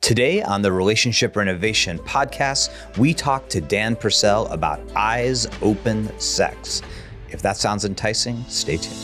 Today on the Relationship Renovation podcast, we talk to Dan Purcell about eyes open sex. If that sounds enticing, stay tuned.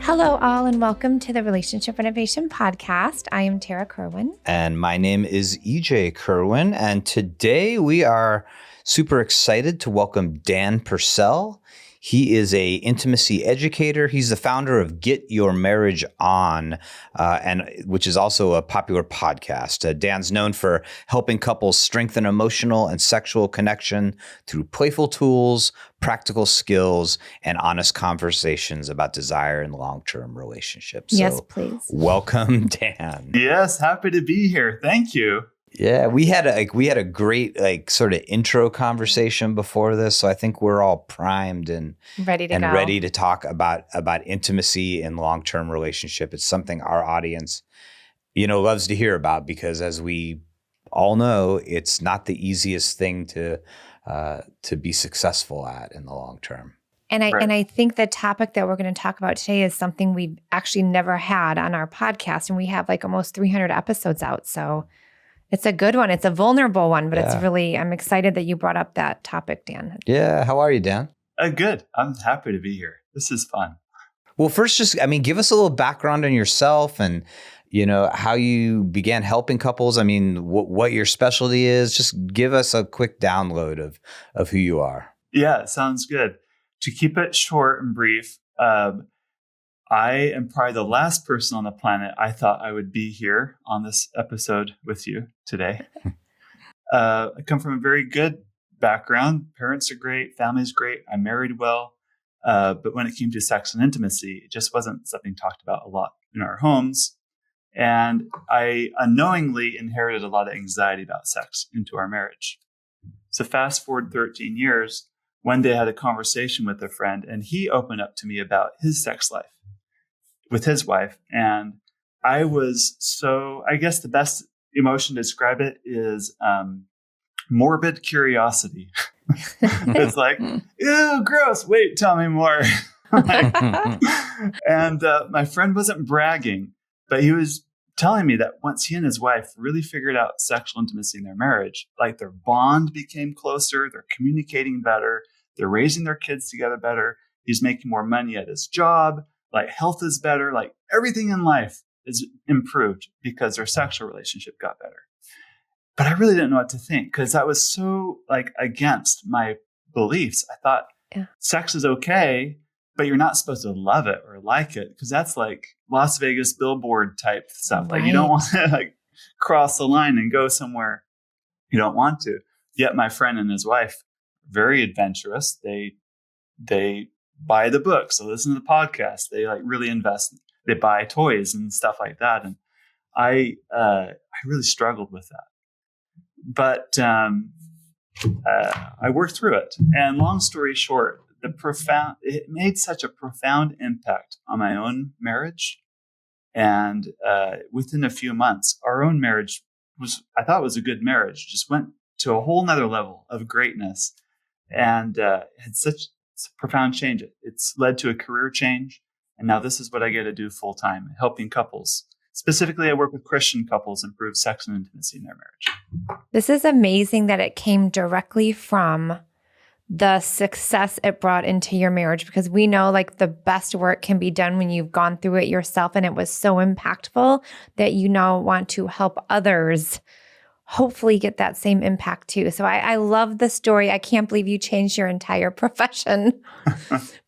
Hello, all, and welcome to the Relationship Renovation podcast. I am Tarah Kerwin. And my name is EJ Kerwin. And today we are super excited to welcome Dan Purcell. He is a intimacy educator. He's the founder of Get Your Marriage On, and which is also a popular podcast. Dan's known for helping couples strengthen emotional and sexual connection through playful tools, practical skills, and honest conversations about desire and long-term relationships. Yes, so, please. Welcome, Dan. Yes, happy to be here. Thank you. Yeah, we had a great sort of intro conversation before this, so I think we're all primed and ready to talk about intimacy and long-term relationship. It's something our audience, loves to hear about because, as we all know, it's not the easiest thing to be successful at in the long term. And I think the topic that we're going to talk about today is something we've actually never had on our podcast, and we have almost 300 episodes out, so. It's a good one. It's a vulnerable one, but I'm excited that you brought up that topic, Dan. Yeah. How are you, Dan? Good. I'm happy to be here. This is fun. Well, first, give us a little background on yourself and, how you began helping couples. What your specialty is. Just give us a quick download of who you are. Yeah, sounds good. To keep it short and brief, I am probably the last person on the planet I thought I would be here on this episode with you today. I come from a very good background. Parents are great. Family's great. I married well. But when it came to sex and intimacy, it just wasn't something talked about a lot in our homes. And I unknowingly inherited a lot of anxiety about sex into our marriage. So fast forward 13 years, one day I had a conversation with a friend, and he opened up to me about his sex life with his wife. And I guess the best emotion to describe it is morbid curiosity. It's like, ew, gross. Wait, tell me more. And my friend wasn't bragging, but he was telling me that once he and his wife really figured out sexual intimacy in their marriage, their bond became closer, they're communicating better, they're raising their kids together better, he's making more money at his job, health is better, everything in life is improved because their sexual relationship got better. But I really didn't know what to think because that was so against my beliefs. I thought sex is okay, but you're not supposed to love it or like it because that's Las Vegas billboard type stuff. Right. You don't want to cross the line and go somewhere you don't want to. Yet my friend and his wife, very adventurous. They buy the books, they listen to the podcast, they really invest, they buy toys and stuff like that. And I really struggled with that. But I worked through it. And long story short, it made such a profound impact on my own marriage. And within a few months, our own marriage I thought was a good marriage, just went to a whole nother level of greatness and had such profound change. It's led to a career change. And now this is what I get to do full time, helping couples. Specifically, I work with Christian couples improve sex and intimacy in their marriage. This is amazing that it came directly from the success it brought into your marriage, because we know the best work can be done when you've gone through it yourself. And it was so impactful that you now want to help others hopefully get that same impact too. So I love the story. I can't believe you changed your entire profession.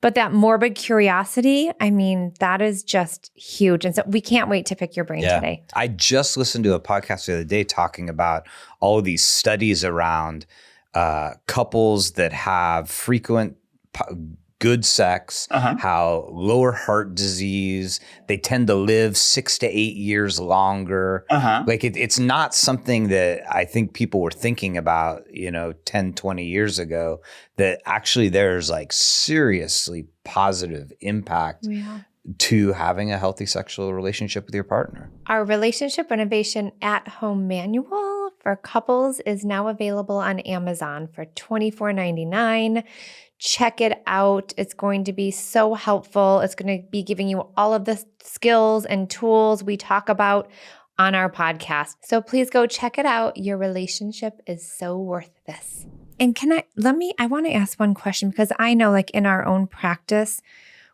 But that morbid curiosity, that is just huge. And so we can't wait to pick your brain today. I just listened to a podcast the other day talking about all of these studies around couples that have frequent good sex, how lower heart disease, they tend to live 6 to 8 years longer. It's not something that I think people were thinking about, 10, 20 years ago, that actually there's seriously positive impact to having a healthy sexual relationship with your partner. Our Relationship Renovation at-home manual for couples is now available on Amazon for $24.99. check it out. It's going to be so helpful. It's going to be giving you all of the skills and tools we talk about on our podcast. So please go check it out. Your relationship is so worth this. And I want to ask one question, because I know like in our own practice,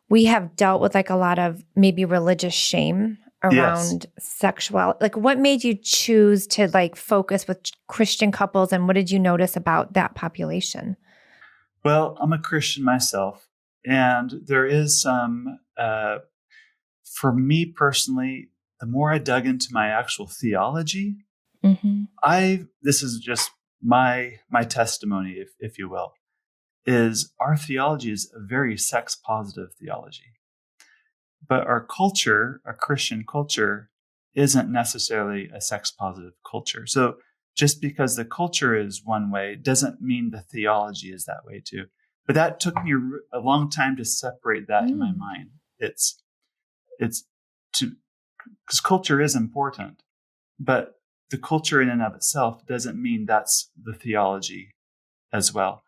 we have dealt with like a lot of maybe religious shame around sexuality. Like, what made you choose to like focus with Christian couples, and what did you notice about that population? Well, I'm a Christian myself, and there is some, for me personally, the more I dug into my actual theology, this is just my testimony, if you will, is our theology is a very sex positive theology. But our culture, our Christian culture, isn't necessarily a sex positive culture. So just because the culture is one way doesn't mean the theology is that way too. But that took me a long time to separate that in my mind. It's because culture is important, but the culture in and of itself doesn't mean that's the theology as well.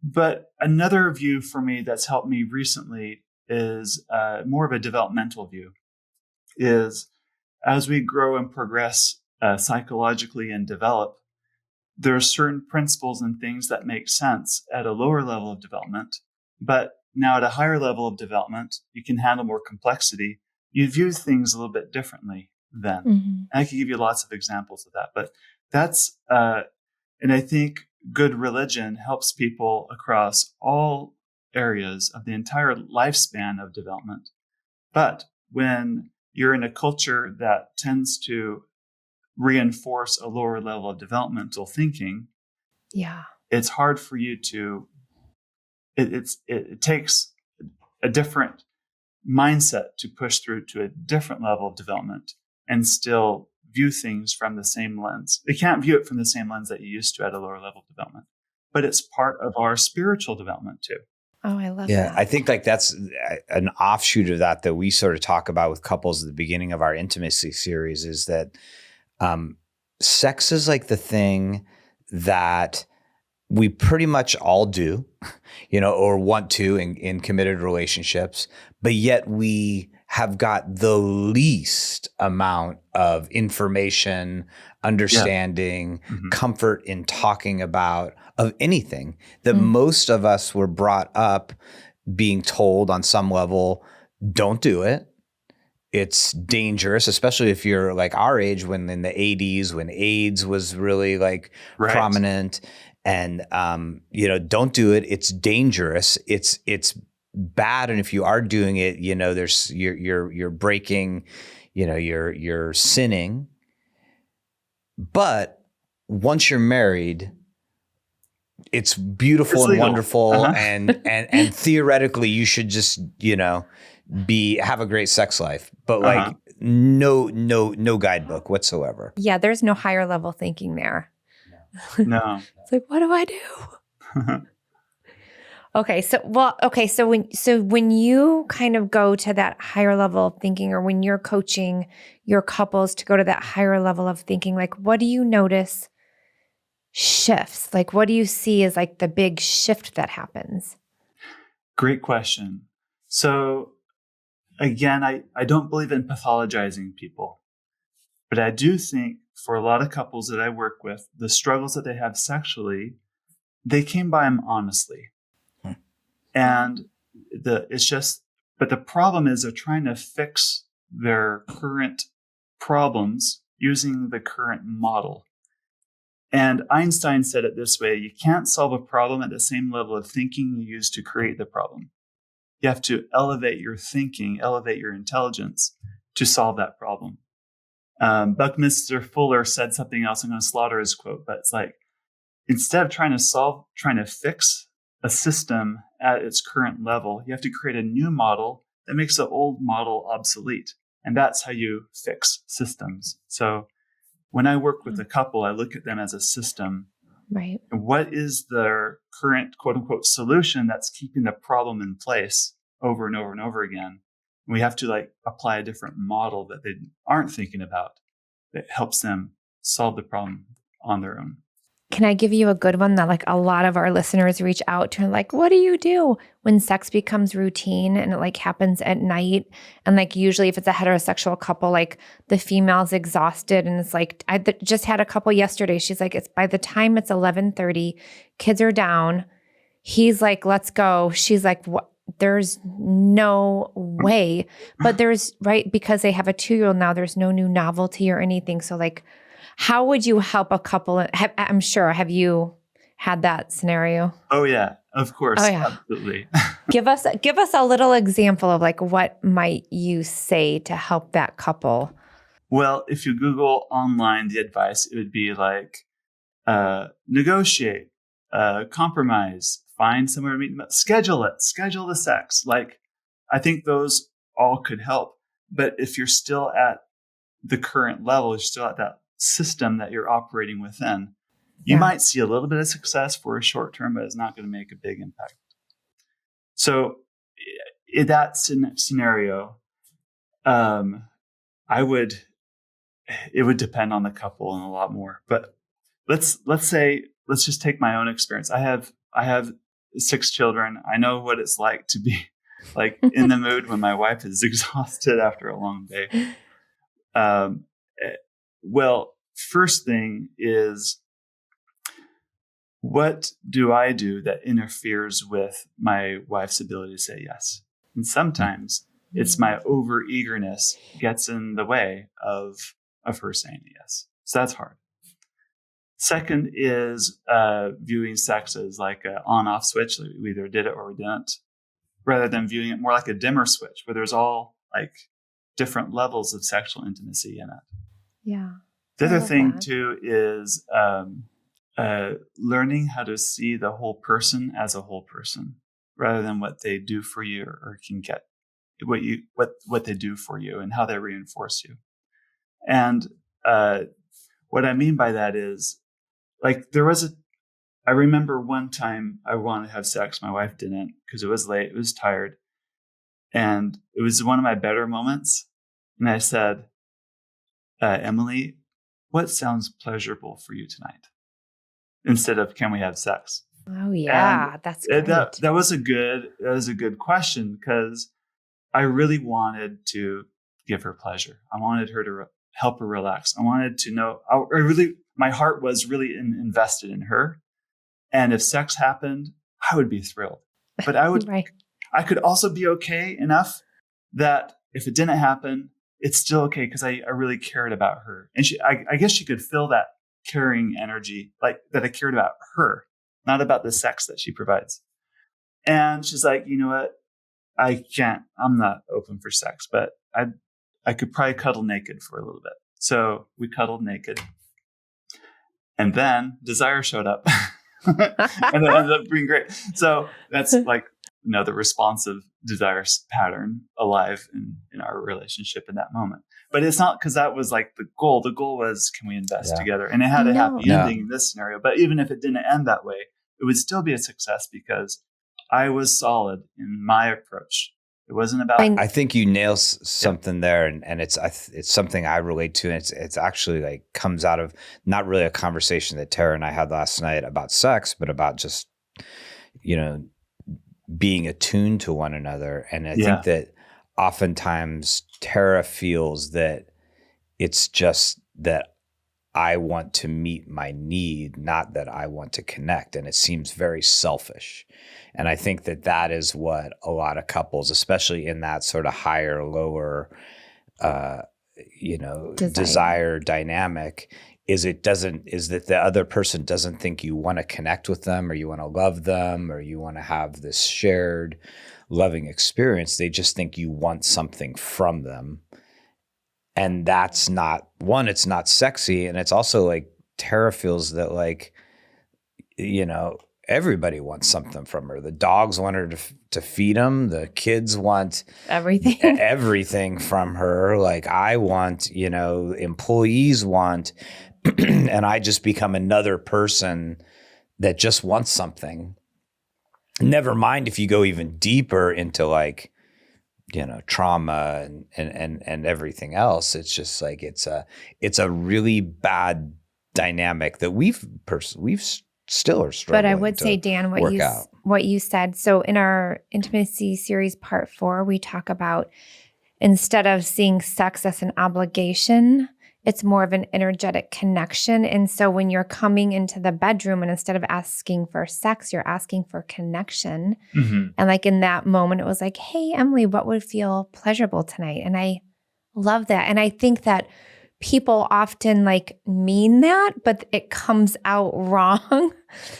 But another view for me that's helped me recently is more of a developmental view, is as we grow and progress psychologically and develop, there are certain principles and things that make sense at a lower level of development. But now at a higher level of development, you can handle more complexity. You view things a little bit differently then. And I can give you lots of examples of that. But that's, and I think good religion helps people across all areas of the entire lifespan of development. But when you're in a culture that tends to reinforce a lower level of developmental thinking, it's hard for you to, it takes a different mindset to push through to a different level of development and still view things from the same lens. It can't view it from the same lens that you used to at a lower level of development, but it's part of our spiritual development too. Oh, I love that. Yeah, I think like that's an offshoot of that we sort of talk about with couples at the beginning of our intimacy series, is that sex is like the thing that we pretty much all do, or want to in committed relationships, but yet we have got the least amount of information, understanding, comfort in talking about of anything. That most of us were brought up being told on some level, don't do it. It's dangerous, especially if you're like our age, when in the 80s, when AIDS was really like prominent, and don't do it. It's dangerous. It's bad. And if you are doing it, there's you're breaking, you're sinning. But once you're married, it's beautiful and wonderful, and theoretically you should just have a great sex life, but like no guidebook whatsoever. Yeah, there's no higher level thinking there. No. It's like, what do I do? So when you kind of go to that higher level of thinking, or when you're coaching your couples to go to that higher level of thinking, like, what do you notice shifts? Like, what do you see as like the big shift that happens? Great question. So again, I don't believe in pathologizing people, but I do think for a lot of couples that I work with, the struggles that they have sexually, they came by them honestly. And but the problem is they're trying to fix their current problems using the current model. And Einstein said it this way: you can't solve a problem at the same level of thinking you used to create the problem. You have to elevate your thinking, elevate your intelligence to solve that problem. Buckminster Fuller said something else. I'm going to slaughter his quote, but it's like, instead of trying to fix a system at its current level, you have to create a new model that makes the old model obsolete. And that's how you fix systems. So when I work with a couple, I look at them as a system. Right. And what is their current quote unquote solution that's keeping the problem in place over and over and over again? And we have to like apply a different model that they aren't thinking about that helps them solve the problem on their own. Can I give you a good one that like a lot of our listeners reach out to and like, what do you do when sex becomes routine and it like happens at night? And like usually if it's a heterosexual couple, like the female's exhausted and it's like, just had a couple yesterday. She's like, it's by the time it's 11:30, kids are down. He's like, let's go. She's like, what? There's no way. But there's, right, because they have a 2-year-old now, there's no new novelty or anything. So like, how would you help a couple? I'm sure, have you had that scenario? Oh yeah, of course. Oh, yeah. Absolutely. Give us a little example of like, what might you say to help that couple? Well, if you Google online the advice, it would be like, negotiate, compromise, find somewhere to meet, schedule the sex. Like, I think those all could help. But if you're still at the current level, you're still at that system that you're operating within, you might see a little bit of success for a short term, but it's not going to make a big impact. So in that scenario, it would depend on the couple and a lot more. But let's just take my own experience. I have 6 children. I know what it's like to be like in the mood when my wife is exhausted after a long day. Well, first thing is, what do I do that interferes with my wife's ability to say yes? And sometimes it's my overeagerness gets in the way of her saying yes. So that's hard. Second is viewing sex as like an on-off switch. Like we either did it or we didn't, rather than viewing it more like a dimmer switch where there's all like different levels of sexual intimacy in it. Yeah. The other thing too is learning how to see the whole person as a whole person, rather than what they do for you or can get what they do for you and how they reinforce you. And what I mean by that is, like, I remember one time I wanted to have sex. My wife didn't because it was late. It was tired. And it was one of my better moments. And I said, Emily, what sounds pleasurable for you tonight? Instead of, can we have sex? Oh yeah, and that's great. That was a good question, because I really wanted to give her pleasure. I wanted her to help her relax. I wanted to know, my heart was really invested in her. And if sex happened, I would be thrilled. But right. I could also be okay enough that if it didn't happen, it's still okay, because I really cared about her. And I guess she could feel that caring energy, like that I cared about her, not about the sex that she provides. And she's like, you know what? I'm not open for sex, but I could probably cuddle naked for a little bit. So we cuddled naked. And then desire showed up. And it ended up being great. So that's like, the responsive desire pattern alive in our relationship in that moment. But it's not because that was like the goal. The goal was, can we invest together? And it had a happy ending in this scenario. But even if it didn't end that way, it would still be a success because I was solid in my approach. It wasn't about. I think you nail something there, and it's something I relate to, and it's actually like comes out of not really a conversation that Tarah and I had last night about sex, but about just being attuned to one another. And I think that oftentimes Tarah feels that it's just that I want to meet my need, not that I want to connect. And it seems very selfish. And I think that is what a lot of couples, especially in that sort of higher, lower, desire dynamic, is that the other person doesn't think you want to connect with them, or you want to love them, or you want to have this shared loving experience. They just think you want something from them. And that's not, one, it's not sexy. And it's also like Tarah feels that like, everybody wants something from her. The dogs want her to feed them. The kids want everything from her. Like I want, employees want, and I just become another person that just wants something. Never mind if you go even deeper into like, trauma and everything else. It's just like, it's a really bad dynamic that we've still are struggling. But I would say, Dan, what you said. So in our intimacy series, part 4, we talk about instead of seeing sex as an obligation, it's more of an energetic connection. And so when you're coming into the bedroom and instead of asking for sex, you're asking for connection. Mm-hmm. And like in that moment, it was like, hey, Emily, what would feel pleasurable tonight? And I love that. And I think that people often like mean that, but it comes out wrong.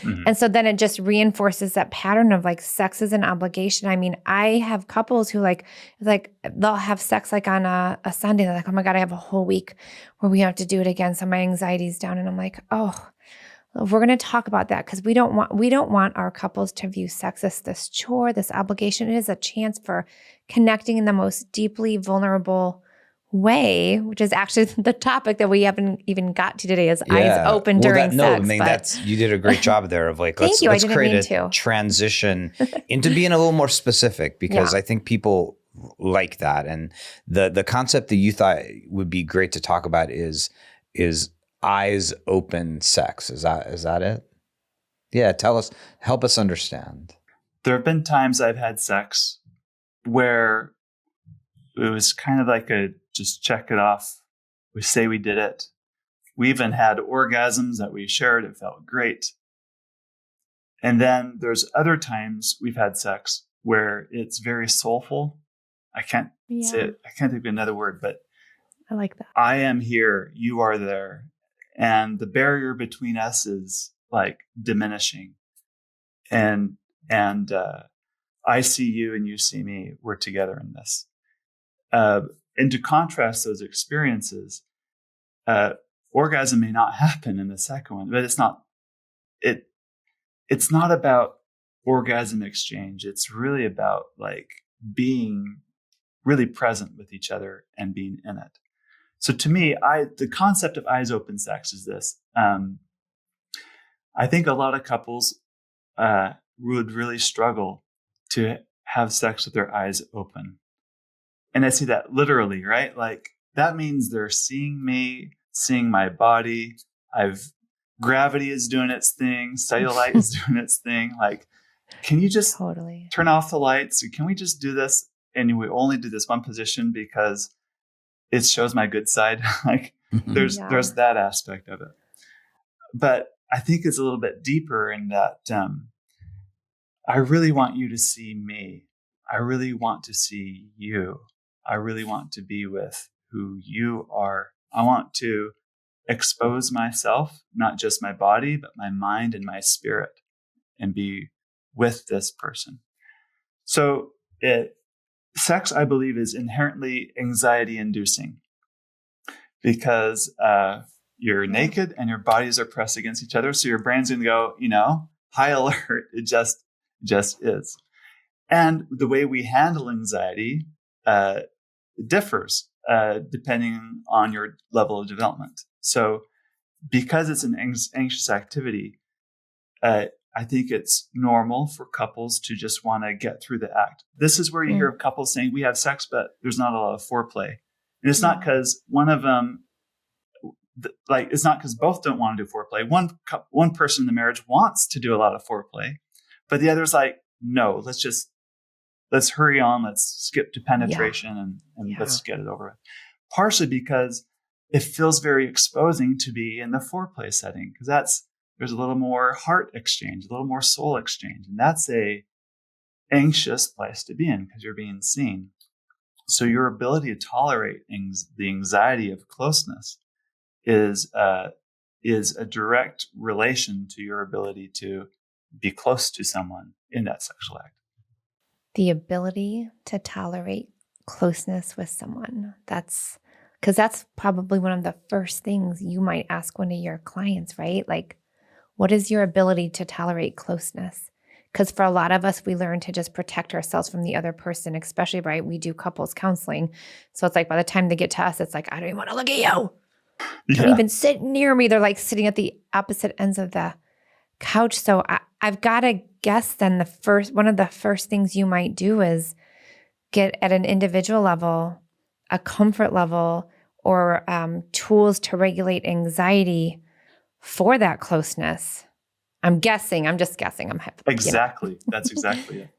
Mm-hmm. And so then it just reinforces that pattern of like sex is an obligation. I mean, I have couples who like they'll have sex like on a Sunday. They're like, oh my God, I have a whole week where we have to do it again. So my anxiety's down. And I'm like, oh, we're going to talk about that because we don't want our couples to view sex as this chore, this obligation. It is a chance for connecting in the most deeply vulnerable way, which is actually the topic that we haven't even got to today, is eyes open during sex. I mean, you did a great job there of like, let's create a transition into being a little more specific because I think people like that. And the concept that you thought would be great to talk about is eyes open sex. Is that it? Yeah. Help us understand. There have been times I've had sex where it was kind of like just check it off. We say we did it. We even had orgasms that we shared. It felt great. And then there's other times we've had sex where it's very soulful. I can't say it. I can't think of another word, but I like that. I am here. You are there. And the barrier between us is like diminishing. And I see you and you see me. We're together in this. And to contrast those experiences, orgasm may not happen in the second one, but it's not about orgasm exchange. It's really about like being really present with each other and being in it. So to me, the concept of eyes open sex is this. I think a lot of couples would really struggle to have sex with their eyes open. And I see that literally, right? Like that means they're seeing me, seeing my body. Gravity is doing its thing. Cellulite is doing its thing. Like, can you just turn off the lights? Can we just do this? And we only do this one position because it shows my good side. Like there's that aspect of it. But I think it's a little bit deeper in that I really want you to see me. I really want to see you. I really want to be with who you are. I want to expose myself, not just my body, but my mind and my spirit, and be with this person. So sex, I believe, is inherently anxiety inducing because you're naked and your bodies are pressed against each other. So your brain's going to go, high alert. It just is. And the way we handle anxiety differs depending on your level of development. So because it's an anxious activity, I think it's normal for couples to just want to get through the act. This is where you hear of couples saying, we have sex, but there's not a lot of foreplay. And it's not because one of them, it's not because both don't want to do foreplay. One person in the marriage wants to do a lot of foreplay, but the other's like, no, let's hurry on. Let's skip to penetration and let's get it over with. Partially because it feels very exposing to be in the foreplay setting because there's a little more heart exchange, a little more soul exchange. And that's a anxious place to be in because you're being seen. So your ability to tolerate the anxiety of closeness is a direct relation to your ability to be close to someone in that sexual act. The ability to tolerate closeness with someone. That's probably one of the first things you might ask one of your clients, right? Like, what is your ability to tolerate closeness? Because for a lot of us, we learn to just protect ourselves from the other person, especially, right? We do couples counseling. So it's like by the time they get to us, it's like, I don't even want to look at you. Don't even sit near me. They're like sitting at the opposite ends of the couch. So I've got to guess then one of the first things you might do is get at an individual level, a comfort level, or tools to regulate anxiety for that closeness. I'm guessing. I'm just guessing. Exactly. That's exactly it.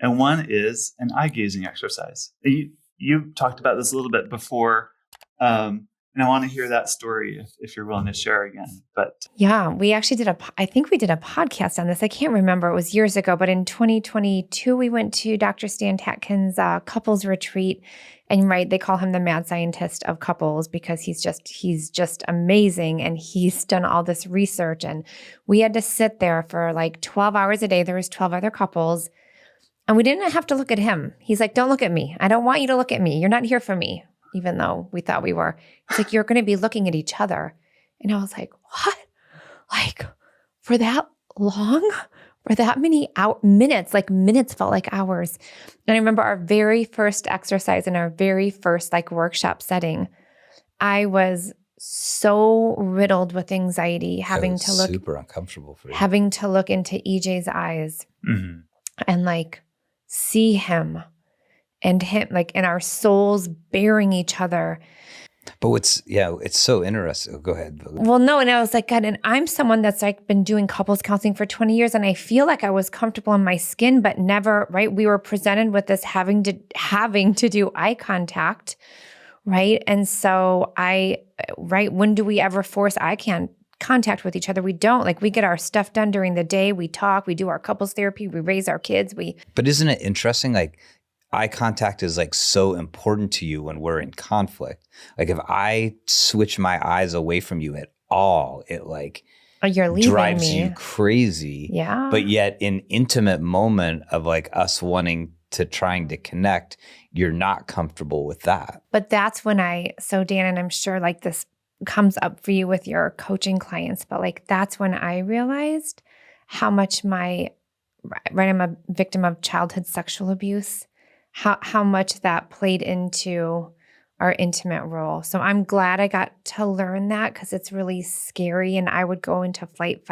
And one is an eye gazing exercise. You talked about this a little bit before, and I want to hear that story if you're willing to share again. But yeah, we actually I think we did a podcast on this. I can't remember. It was years ago, but in 2022, we went to Dr. Stan Tatkin's couples retreat. And right, they call him the mad scientist of couples because he's just amazing. And he's done all this research. And we had to sit there for like 12 hours a day. There was 12 other couples. And we didn't have to look at him. He's like, don't look at me. I don't want you to look at me. You're not here for me, even though we thought we were. He's like, you're going to be looking at each other. And I was like, what? Like for that long? For that many minutes, like minutes felt like hours. And I remember our very first exercise in our very first like workshop setting, I was so riddled with anxiety, having to look super uncomfortable for you. Having to look into EJ's eyes and like see him and him, like, and our souls bearing each other. But it's so interesting. Oh, go ahead. Well, no, and I was like, God, and I'm someone that's like been doing couples counseling for 20 years, and I feel like I was comfortable in my skin, but never, right? We were presented with this having to do eye contact, right? And so when do we ever force eye contact with each other? We don't. Like, we get our stuff done during the day, we talk, we do our couples therapy, we raise our kids, But isn't it interesting? Like, eye contact is like so important to you when we're in conflict. Like if I switch my eyes away from you at all, it like drives you crazy. Yeah. But yet in intimate moment of like us trying to connect, you're not comfortable with that. But that's when so Dan, and I'm sure like this comes up for you with your coaching clients, but like that's when I realized how much I'm a victim of childhood sexual abuse. How much that played into our intimate role. So I'm glad I got to learn that because it's really scary. And I would go into fight,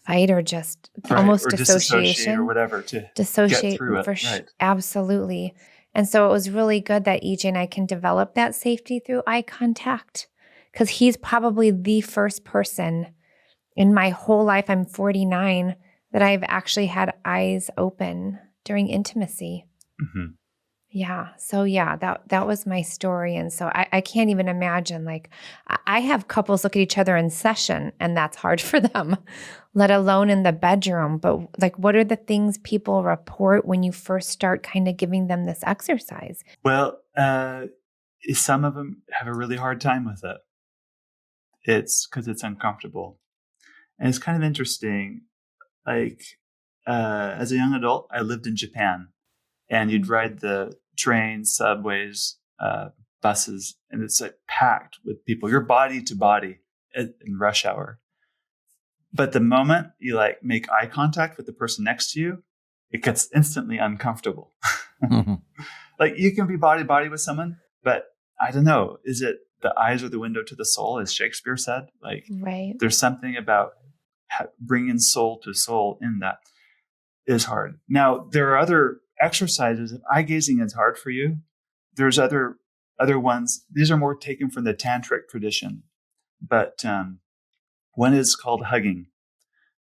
or just almost or dissociation or whatever to dissociate get through it. Absolutely. And so it was really good that EJ and I can develop that safety through eye contact because he's probably the first person in my whole life, I'm 49, that I've actually had eyes open during intimacy. Mm-hmm. Yeah. So yeah, that was my story. And so I can't even imagine, like, I have couples look at each other in session and that's hard for them, let alone in the bedroom. But like, what are the things people report when you first start kind of giving them this exercise? Well, some of them have a really hard time with it. It's because it's uncomfortable. And it's kind of interesting. Like, as a young adult, I lived in Japan. And you'd ride the trains, subways, buses, and it's like packed with people. You're body to body in rush hour. But the moment you like make eye contact with the person next to you, it gets instantly uncomfortable. Like you can be body to body with someone, but I don't know. Is it the eyes are the window to the soul, as Shakespeare said? Like, There's something about bringing soul to soul in that is hard. Now, there are other exercises. If eye gazing is hard for you, there's other ones. These are more taken from the tantric tradition, but one is called hugging.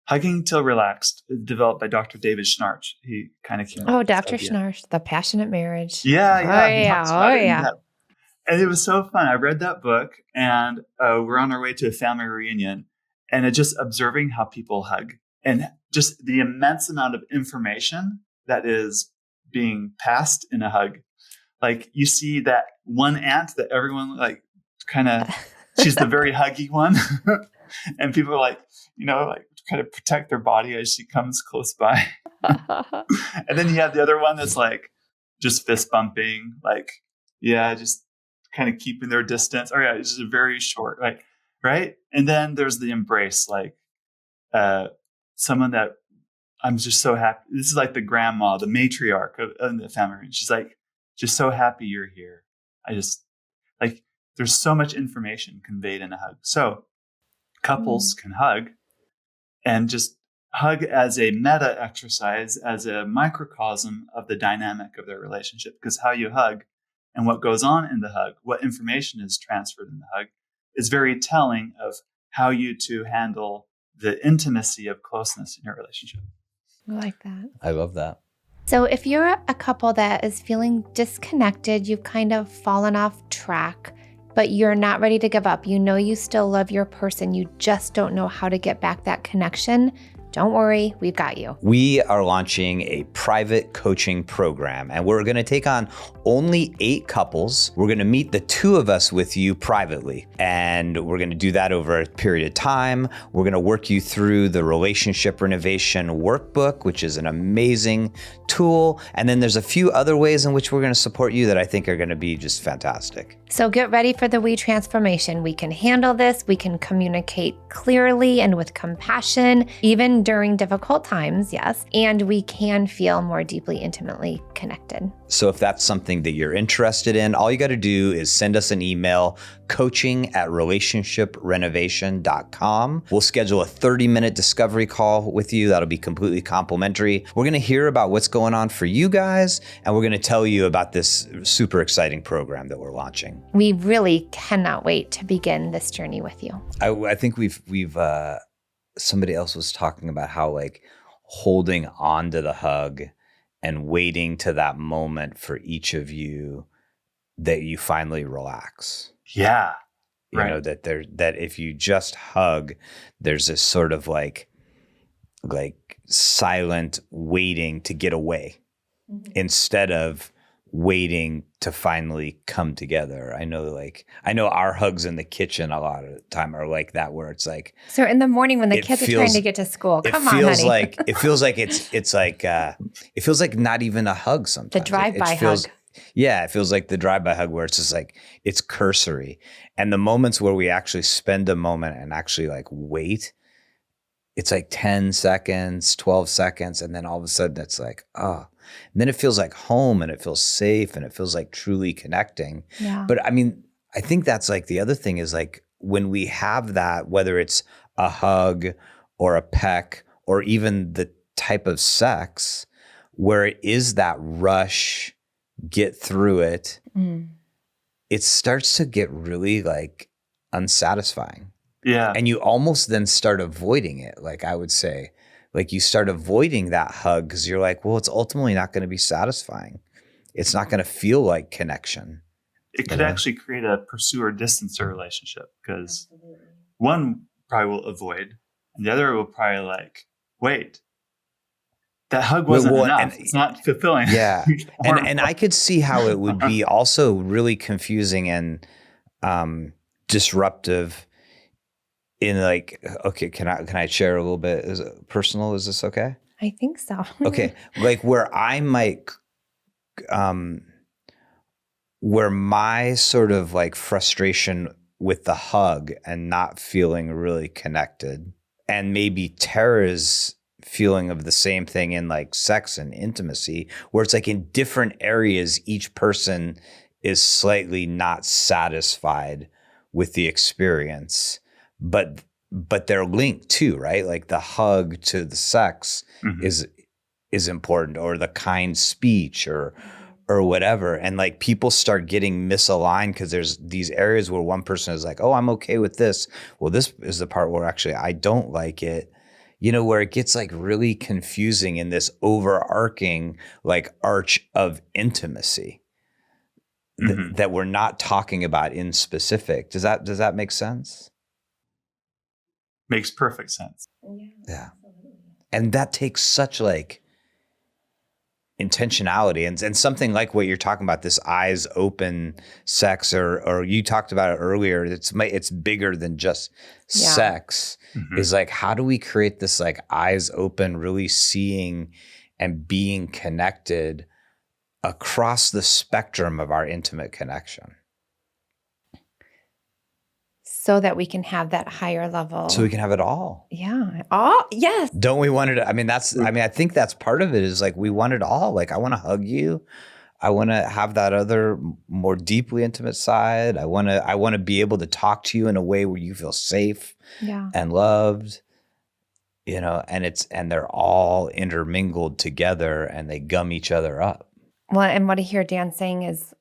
Hugging till relaxed, developed by Dr. David Schnarch. He kind of came up with Dr. Schnarch, The Passionate Marriage. Yeah. And it was so fun. I read that book, and we're on our way to a family reunion, and it's just observing how people hug and just the immense amount of information that is being passed in a hug. Like you see that one aunt that everyone like kind of, she's the very huggy one. And people are like, like kind of protect their body as she comes close by. And then you have the other one that's like just fist bumping, like, just kind of keeping their distance. Oh yeah, it's just a very short, like, right? And then there's the embrace, like someone that I'm just so happy. This is like the grandma, the matriarch of the family. She's like, just so happy you're here. I just like, there's so much information conveyed in a hug. So couples can hug and just hug as a meta exercise, as a microcosm of the dynamic of their relationship, because how you hug and what goes on in the hug, what information is transferred in the hug is very telling of how you two handle the intimacy of closeness in your relationship. I like that. I love that. So if you're a couple that is feeling disconnected, you've kind of fallen off track, but you're not ready to give up. You know you still love your person. You just don't know how to get back that connection. Don't worry, we've got you. We are launching a private coaching program, and we're going to take on only 8 couples. We're going to meet the 2 of us with you privately, and we're going to do that over a period of time. We're going to work you through the relationship renovation workbook, which is an amazing tool. And then there's a few other ways in which we're going to support you that I think are going to be just fantastic. So get ready for the We transformation. We can handle this. We can communicate clearly and with compassion, even during difficult times, yes. And we can feel more deeply, intimately connected. So if that's something that you're interested in, all you got to do is send us an email, coaching@relationshiprenovation.com. We'll schedule a 30-minute discovery call with you. That'll be completely complimentary. We're going to hear about what's going on for you guys, and we're going to tell you about this super exciting program that we're launching. We really cannot wait to begin this journey with you. I think we've somebody else was talking about how like holding on to the hug and waiting to that moment for each of you that you finally relax. Yeah. You know, that if you just hug, there's this sort of like silent waiting to get away instead of waiting to finally come together. I know our hugs in the kitchen a lot of the time are like that, where it's like, so in the morning when the kids are trying to get to school, come on, honey. It feels like it feels like not even a hug sometimes. The drive-by hug. Yeah, it feels like the drive-by hug where it's just like, it's cursory. And the moments where we actually spend a moment and actually like wait, it's like 10 seconds, 12 seconds. And then all of a sudden it's like, oh, and then it feels like home and it feels safe and it feels like truly connecting. Yeah. But I mean, I think that's like the other thing is like when we have that, whether it's a hug or a peck or even the type of sex where it is that rush, get through it, it starts to get really like unsatisfying. Yeah. And you almost then start avoiding it. Like I would say, like you start avoiding that hug because you're like, well, it's ultimately not going to be satisfying. It's not going to feel like connection. It could actually create a pursuer-distancer relationship because one probably will avoid and the other will probably like, wait, that hug wasn't enough. It's not fulfilling. Yeah. and I could see how it would be also really confusing and disruptive in like, okay, can I share a little bit? Is it personal? Is this okay? I think so. Okay. Like where I might, where my sort of like frustration with the hug and not feeling really connected, and maybe Tarah's feeling of the same thing in like sex and intimacy, where it's like in different areas, each person is slightly not satisfied with the experience, but they're linked too, right? Like the hug to the sex is important, or the kind speech or whatever. And like people start getting misaligned because there's these areas where one person is like, oh, I'm okay with this. Well, this is the part where actually I don't like it. You know, where it gets like really confusing in this overarching like arch of intimacy that we're not talking about in specific. Does that make sense? Makes perfect sense. Yeah. And that takes such like intentionality and something like what you're talking about, this eyes open sex, or you talked about it earlier. It's bigger than just sex. Is like, how do we create this like eyes open, really seeing and being connected across the spectrum of our intimate connection? So that we can have that higher level. So we can have it all. Yeah. Oh, yes. Don't we want it? I mean, I think that's part of it is like, we want it all. Like, I want to hug you. I want to have that other more deeply intimate side. I want to be able to talk to you in a way where you feel safe and loved, you know, and they're all intermingled together and they gum each other up. Well, and what I hear Dan saying is,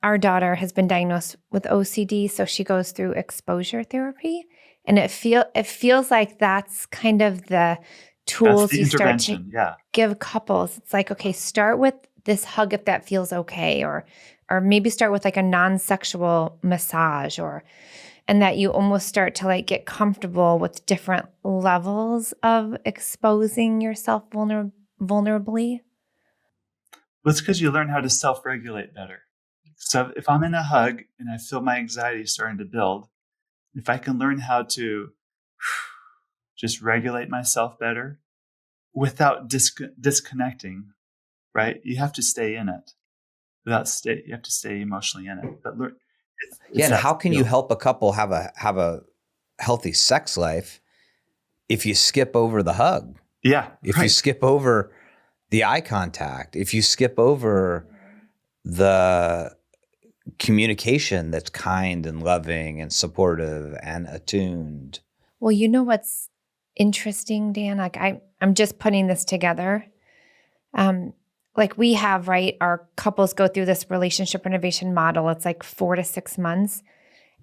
our daughter has been diagnosed with OCD, so she goes through exposure therapy, and it feels like that's kind of the tools you start to give couples. It's like, okay, start with this hug if that feels okay, or maybe start with like a non-sexual massage, and that you almost start to like get comfortable with different levels of exposing yourself vulnerably. Well, it's because you learn how to self-regulate better. So if I'm in a hug and I feel my anxiety starting to build, if I can learn how to just regulate myself better without disconnecting, right? You have to stay in it. You have to stay emotionally in it. But learn, and how can you help a couple have a healthy sex life if you skip over the hug? Yeah. If you skip over the eye contact, if you skip over the communication that's kind and loving and supportive and attuned. Well, you know what's interesting, Dan? Like I'm just putting this together. Like we have, right? Our couples go through this relationship renovation model. It's like 4 to 6 months.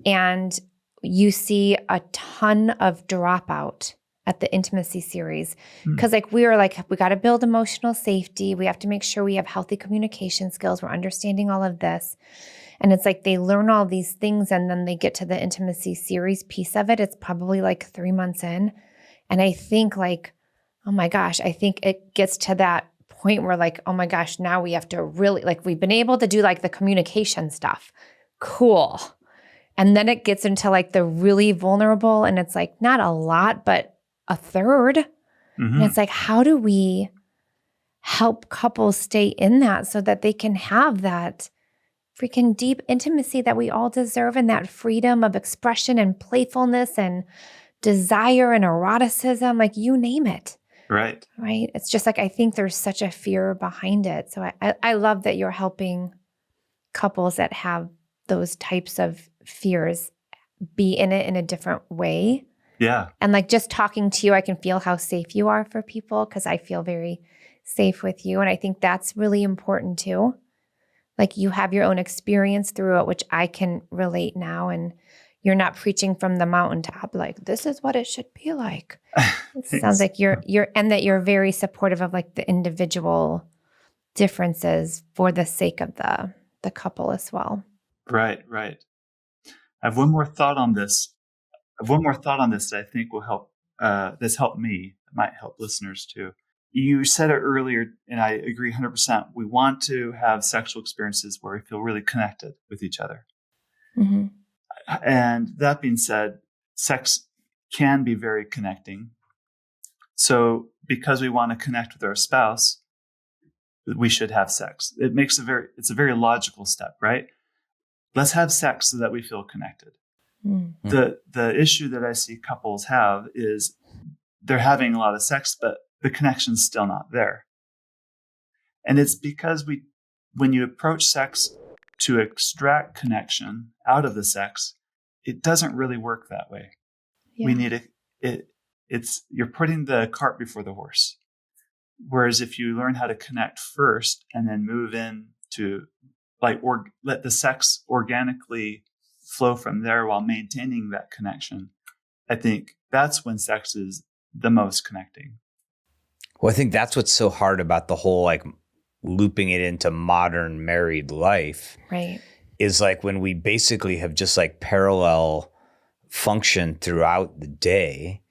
And you see a ton of dropout at the intimacy series. Because like we were like, we got to build emotional safety. We have to make sure we have healthy communication skills. We're understanding all of this. And it's like they learn all these things and then they get to the intimacy series piece of it. It's probably like 3 months in. And I think like, oh my gosh, I think it gets to that point where like, oh my gosh, now we have to really, like we've been able to do like the communication stuff. Cool. And then it gets into like the really vulnerable and it's like not a lot, but a third. And it's like, how do we help couples stay in that so that they can have that freaking deep intimacy that we all deserve and that freedom of expression and playfulness and desire and eroticism, like you name it. Right. It's just like, I think there's such a fear behind it. So I love that you're helping couples that have those types of fears be in it in a different way. Yeah. And like just talking to you, I can feel how safe you are for people because I feel very safe with you. And I think that's really important too. Like you have your own experience through it, which I can relate now. And you're not preaching from the mountaintop like, this is what it should be like. It sounds like you're and that you're very supportive of like the individual differences for the sake of the couple as well. Right. I have one more thought on this. That I think will help. That's helped me. It might help listeners too. You said it earlier, and I agree 100%. We want to have sexual experiences where we feel really connected with each other. And that being said, sex can be very connecting. So because we want to connect with our spouse, we should have sex. It's a very logical step, right? Let's have sex so that we feel connected. The issue that I see couples have is they're having a lot of sex, but the connection's still not there. And it's because when you approach sex to extract connection out of the sex, it doesn't really work that way. Yeah. We need you're putting the cart before the horse. Whereas if you learn how to connect first and then move in to let the sex organically flow from there while maintaining that connection, I think that's when sex is the most connecting. Well, I think that's what's so hard about the whole like looping it into modern married life. Right. Is like when we basically have just like parallel function throughout the day.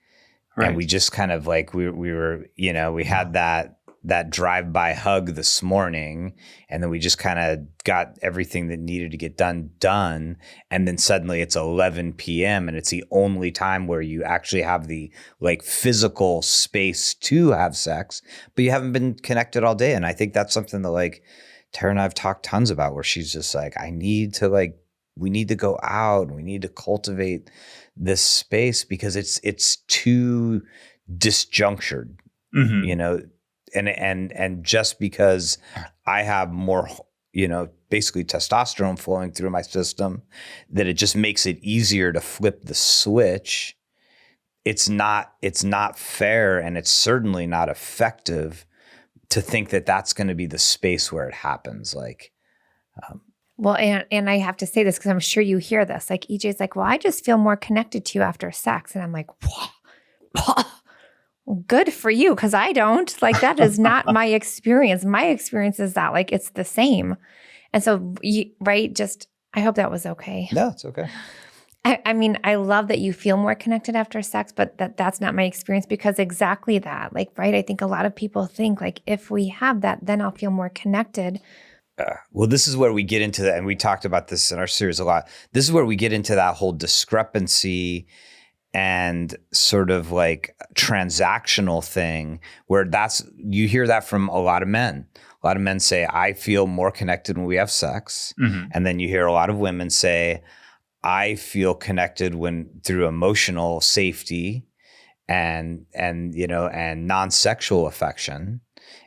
Right. And we just kind of like we were, we had that drive-by hug this morning, and then we just kind of got everything that needed to get done. And then suddenly it's 11 p.m. and it's the only time where you actually have the like physical space to have sex, but you haven't been connected all day. And I think that's something that like Tarah and I have talked tons about, where she's just like, we need to go out and we need to cultivate this space because it's too disjunctured, and just because I have more, basically testosterone flowing through my system, that it just makes it easier to flip the switch. It's not fair, and it's certainly not effective to think that that's going to be the space where it happens. Well, and I have to say this because I'm sure you hear this. Like EJ's like, well, I just feel more connected to you after sex. And I'm like, well, good for you, because I don't. Like, that is not my experience. My experience is that like it's the same. And so, right, just I hope that was okay. No, it's okay. I mean, I love that you feel more connected after sex, but that's not my experience, because exactly that, like, right? I think a lot of people think like, if we have that, then I'll feel more connected. Well, this is where we get into that, and we talked about this in our series a lot. This is where we get into that whole discrepancy and sort of like transactional thing, where you hear that from a lot of men. A lot of men say, I feel more connected when we have sex. Mm-hmm. And then you hear a lot of women say, I feel connected through emotional safety and non-sexual affection.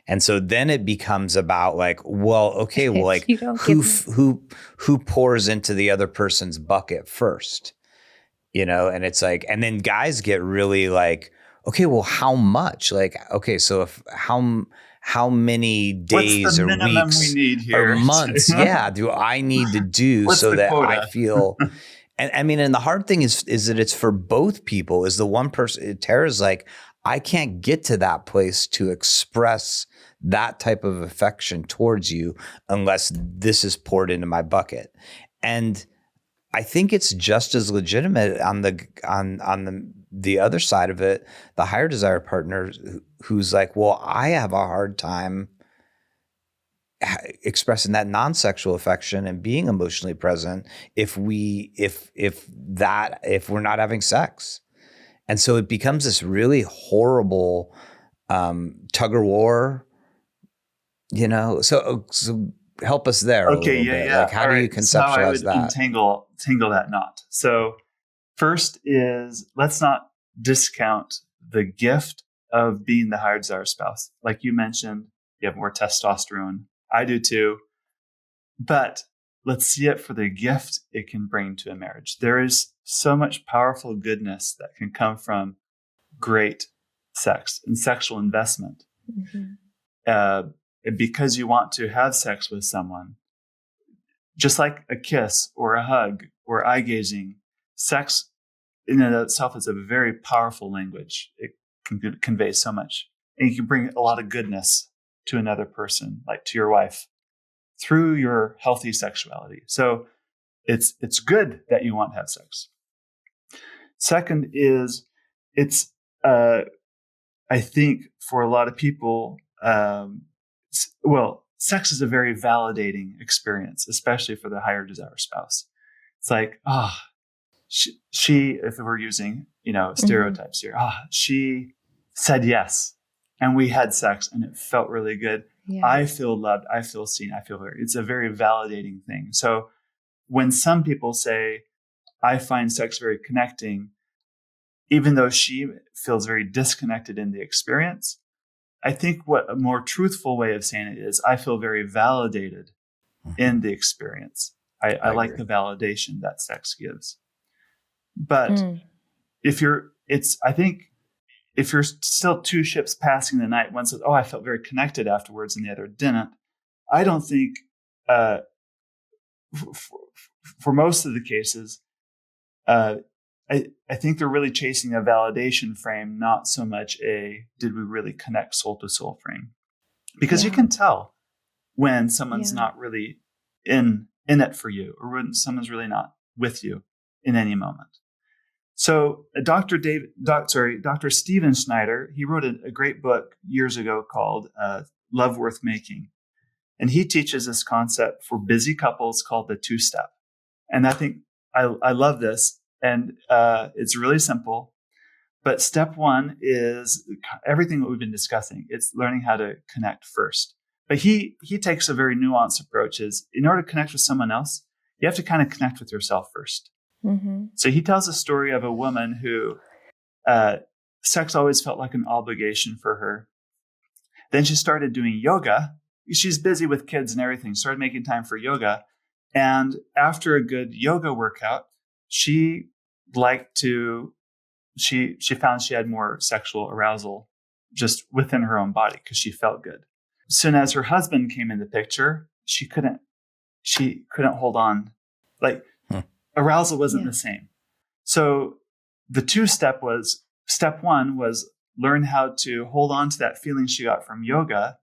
And so then it becomes about like, well, okay, well, like who pours into the other person's bucket first, and it's like, and then guys get really like, okay, well, how much? Like, okay, so how many days or weeks or months, do I need to do so that quota? I feel, and I mean, and the hard thing is that it's for both people. Is the one person, Tarah's like, I can't get to that place to express that type of affection towards you unless this is poured into my bucket. And I think it's just as legitimate on the other side of it, the higher desire partner who's like, well, I have a hard time expressing that non-sexual affection and being emotionally present if we're not having sex. And so it becomes this really horrible tug of war, So help us there a little bit. Yeah. Like, how do you conceptualize that? Untangle that knot. So first is, let's not discount the gift of being the higher desire spouse. Like you mentioned, you have more testosterone. I do too. But let's see it for the gift it can bring to a marriage. There is so much powerful goodness that can come from great sex and sexual investment. Mm-hmm. Because you want to have sex with someone, just like a kiss or a hug or eye gazing, sex in and of itself is a very powerful language. It can convey so much, and you can bring a lot of goodness to another person, like to your wife, through your healthy sexuality. So it's good that you want to have sex. Second is, it's I think for a lot of people, sex is a very validating experience, especially for the higher desire spouse. It's like, she, if we're using, stereotypes here, she said yes, and we had sex and it felt really good. Yeah. I feel loved. I feel seen. It's a very validating thing. So when some people say, I find sex very connecting, even though she feels very disconnected in the experience, I think what a more truthful way of saying it is, I feel very validated in the experience. I like the validation that sex gives. But if you're still two ships passing the night, one says, I felt very connected afterwards, and the other didn't. I don't think, for most of the cases, I think they're really chasing a validation frame, not so much did we really connect soul to soul frame? Because you can tell when someone's not really in it for you, or when someone's really not with you in any moment. So Dr. Stephen Schneider, he wrote a great book years ago called Love Worth Making. And he teaches this concept for busy couples called the two-step. And I think I love this. And it's really simple. But step one is everything that we've been discussing. It's learning how to connect first. But he takes a very nuanced approach. Is in order to connect with someone else, you have to kind of connect with yourself first. Mm-hmm. So he tells a story of a woman who sex always felt like an obligation for her. Then she started doing yoga. She's busy with kids and everything, started making time for yoga. And after a good yoga workout, she found she had more sexual arousal just within her own body because she felt good. As soon as her husband came in the picture, she couldn't she couldn't hold on. Like arousal wasn't the same. So the step one was learn how to hold on to that feeling she got from yoga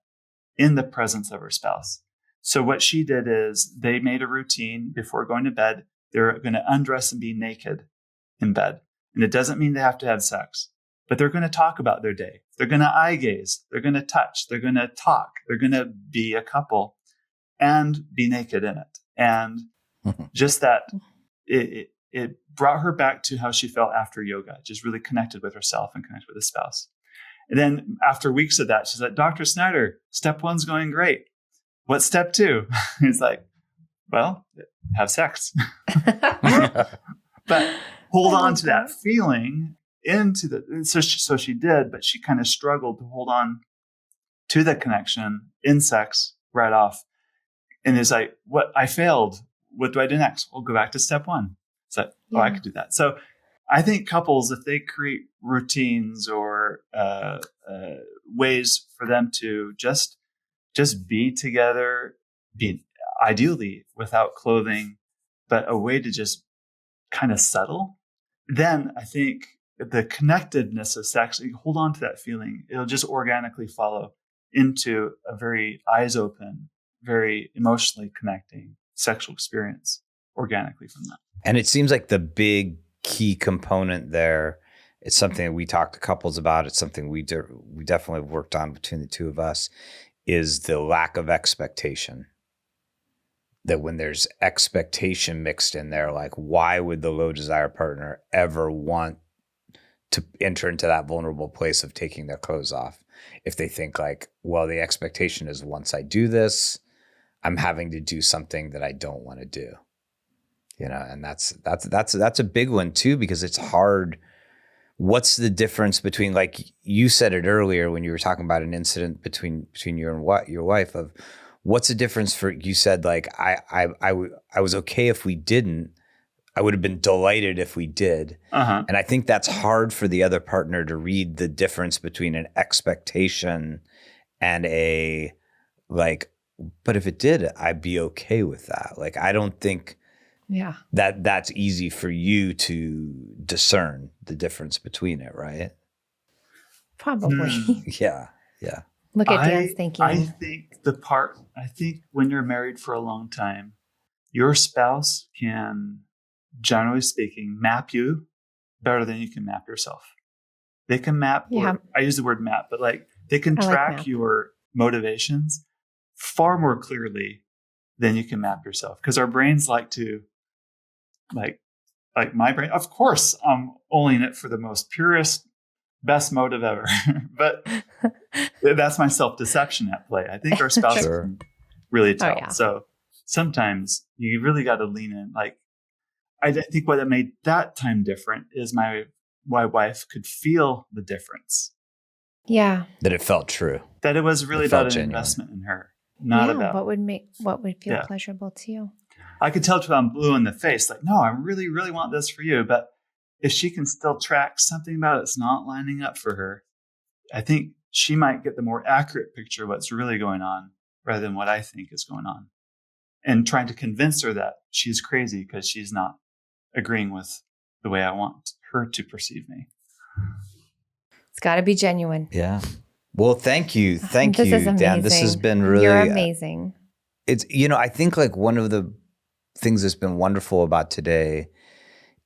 in the presence of her spouse. So what she did is they made a routine before going to bed. They're going to undress and be naked in bed. And it doesn't mean they have to have sex, but they're going to talk about their day. They're going to eye gaze. They're going to touch. They're going to talk. They're going to be a couple and be naked in it. And just that, it brought her back to how she felt after yoga, just really connected with herself and connected with the spouse. And then after weeks of that, she's like, Dr. Snyder, step 1's going great. What's step 2? He's like, well, have sex. But hold on to that feeling into the, so she did, but she kind of struggled to hold on to the connection in sex right off. And it's like, what, I failed. What do I do next? We'll go back to step 1. It's like, oh, I could do that. So I think couples, if they create routines or ways for them to just be together, be ideally without clothing, but a way to just kind of settle, then I think the connectedness of sex, you hold on to that feeling, it'll just organically follow into a very eyes open, very emotionally connecting sexual experience organically from that. And it seems like the big key component there, it's something that we talked to couples about. It's something we definitely have worked on between the two of us, is the lack of expectation. That when there's expectation mixed in there, like why would the low desire partner ever want to enter into that vulnerable place of taking their clothes off? If they think like, well, the expectation is once I do this, I'm having to do something that I don't want to do. You know, and that's a big one too, because it's hard. What's the difference between, like you said it earlier when you were talking about an incident between you and your wife, of what's the difference for, you said like, I was okay if we didn't, I would have been delighted if we did. And I think that's hard for the other partner to read the difference between an expectation and a like, but if it did, I'd be okay with that. Like, I don't think that's easy for you to discern the difference between it, right? Probably. Yeah. Look at Dan's thinking. I think when you're married for a long time, your spouse can, generally speaking, map you better than you can map yourself. They can map, I use the word map, but like they can track your motivations far more clearly than you can map yourself. Because our brains like to, like my brain, of course, I'm only in it for the most purest, best motive ever. But that's my self-deception at play. I think our spouse can really tell. So sometimes you really got to lean in. Like, I think what made that time different is my wife could feel the difference. Yeah. That it felt true. That it was really about an investment in her. Not about what would feel pleasurable to you. I could tell till I'm blue in the face, like, no, I really, really want this for you. But if she can still track something about it's not lining up for her, I think she might get the more accurate picture of what's really going on rather than what I think is going on. And trying to convince her that she's crazy because she's not agreeing with the way I want her to perceive me. It's got to be genuine. Yeah. Well, thank you. Thank you, Dan. This has been really... You're amazing. It's, I think like one of the things that's been wonderful about today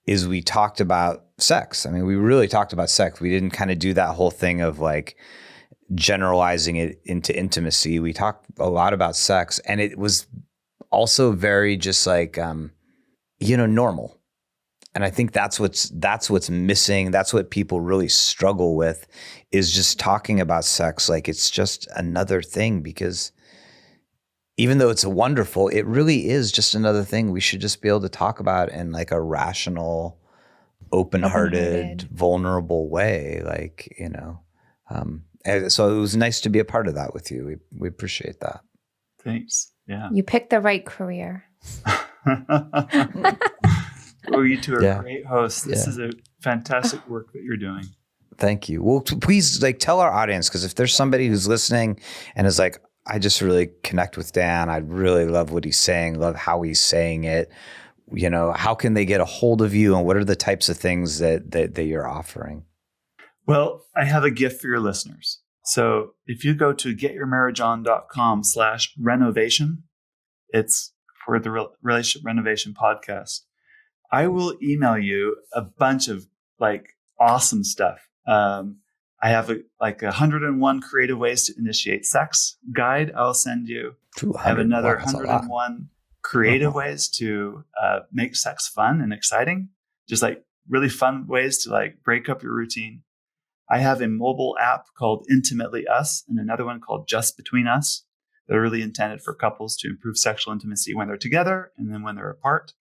is we talked about sex. I mean, we really talked about sex. We didn't kind of do that whole thing of like generalizing it into intimacy. We talked a lot about sex, and it was also very just like, normal. And I think that's what's missing. That's what people really struggle with, is just talking about sex like it's just another thing, because even though it's wonderful, it really is just another thing we should just be able to talk about in like a rational, open-hearted, vulnerable way. Like, so it was nice to be a part of that with you. We appreciate that. Thanks. Yeah. You picked the right career. Oh, you two are great hosts. This is a fantastic work that you're doing. Thank you. Well, please tell our audience, because if there's somebody who's listening and is like, I just really connect with Dan. I really love what he's saying, love how he's saying it. You know, how can they get a hold of you, and what are the types of things that you're offering? Well, I have a gift for your listeners. So if you go to getyourmarriageon.com/renovation, it's for the Relationship Renovation Podcast. I will email you a bunch of like awesome stuff. I have 101 creative ways to initiate sex guide I'll send you. I have another 101 creative ways to make sex fun and exciting. Just like really fun ways to like break up your routine. I have a mobile app called Intimately Us and another one called Just Between Us. They're really intended for couples to improve sexual intimacy when they're together and then when they're apart.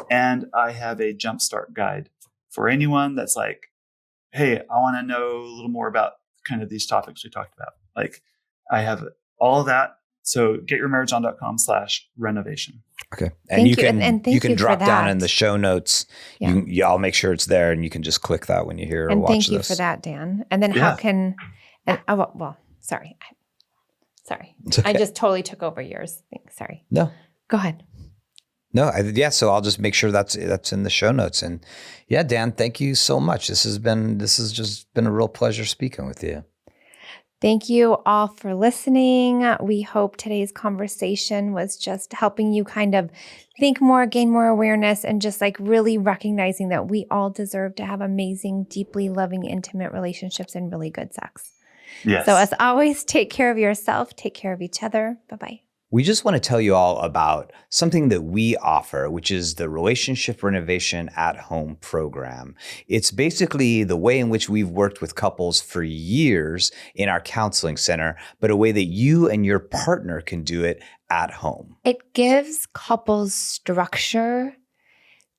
And I have a jumpstart guide for anyone that's like, hey, I want to know a little more about kind of these topics we talked about. Like I have all of that. So getyourmarriageon.com/renovation. Okay. And you can drop down in the show notes. Yeah. I'll make sure it's there, and you can just click that when you hear or watch this. And thank you for that, Dan. And then sorry. Okay. I just totally took over yours. Sorry. No. Go ahead. No, so I'll just make sure that's in the show notes. And yeah, Dan, thank you so much. This has just been a real pleasure speaking with you. Thank you all for listening. We hope today's conversation was just helping you kind of think more, gain more awareness, and just like really recognizing that we all deserve to have amazing, deeply loving, intimate relationships and really good sex. Yes. So as always, take care of yourself, take care of each other. Bye-bye. We just want to tell you all about something that we offer, which is the Relationship Renovation at Home program. It's basically the way in which we've worked with couples for years in our counseling center, but a way that you and your partner can do it at home. It gives couples structure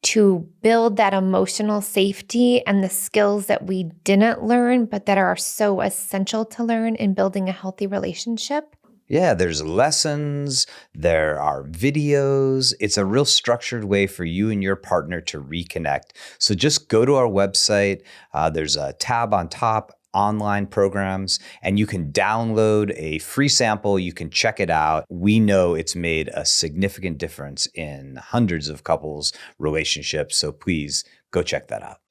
to build that emotional safety and the skills that we didn't learn, but that are so essential to learn in building a healthy relationship. Yeah, there's lessons, there are videos. It's a real structured way for you and your partner to reconnect. So just go to our website. There's a tab on top, online programs, and you can download a free sample. You can check it out. We know it's made a significant difference in hundreds of couples' relationships. So please go check that out.